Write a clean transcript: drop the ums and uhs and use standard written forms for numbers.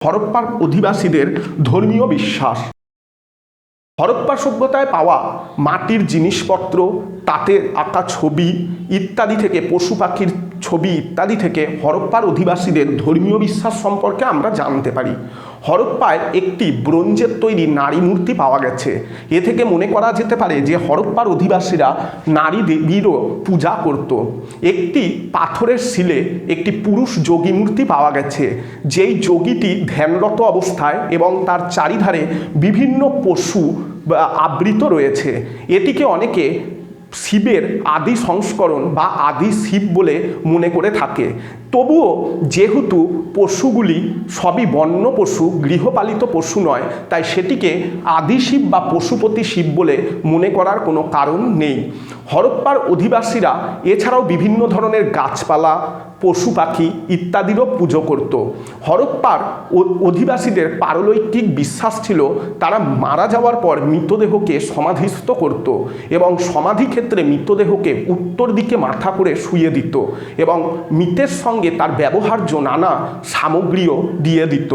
হরপ্পার অধিবাসীদের ধর্মীয় বিশ্বাস। হরপ্পা সভ্যতায় পাওয়া মাটির জিনিসপত্র, তাতে আঁকা ছবি ইত্যাদি থেকে, পশু পাখির ছবি ইত্যাদি থেকে হরপ্পার অধিবাসীদের ধর্মীয় বিশ্বাস সম্পর্কে আমরা জানতে পারি। হরপ্পায় একটি ব্রোঞ্জের তৈরি নারী মূর্তি পাওয়া গেছে। এ থেকে মনে করা যেতে পারে যে হরপ্পার অধিবাসীরা নারী দেবীরও পূজা করত। একটি পাথরের শিলে একটি পুরুষ যোগী মূর্তি পাওয়া গেছে, যেই যোগীটি ধ্যানরত অবস্থায় এবং তার চারিধারে বিভিন্ন পশু আবৃত রয়েছে। এটিকে অনেকে শিবের আদি সংস্করণ বা আদি শিব বলে মনে করে থাকে। তবুও যেহেতু পশুগুলি সবই বন্য পশু, গৃহপালিত পশু নয়, তাই সেটিকে আদি শিব বা পশুপতি শিব বলে মনে করার কোনো কারণ নেই। হরপ্পার অধিবাসীরা এছাড়াও বিভিন্ন ধরনের গাছপালা, পশু পাখি ইত্যাদিরও পুজো করত। হরপ্পার অধিবাসীদের পারলৌকিক বিশ্বাস ছিল তারা মারা যাওয়ার পর মৃতদেহকে সমাধিস্থ করত এবং সমাধি ক্ষেত্রে মৃতদেহকে উত্তর দিকে মাথা করে শুইয়ে দিত এবং মৃতের সঙ্গে তার ব্যবহার্য নানা সামগ্রীও দিয়ে দিত।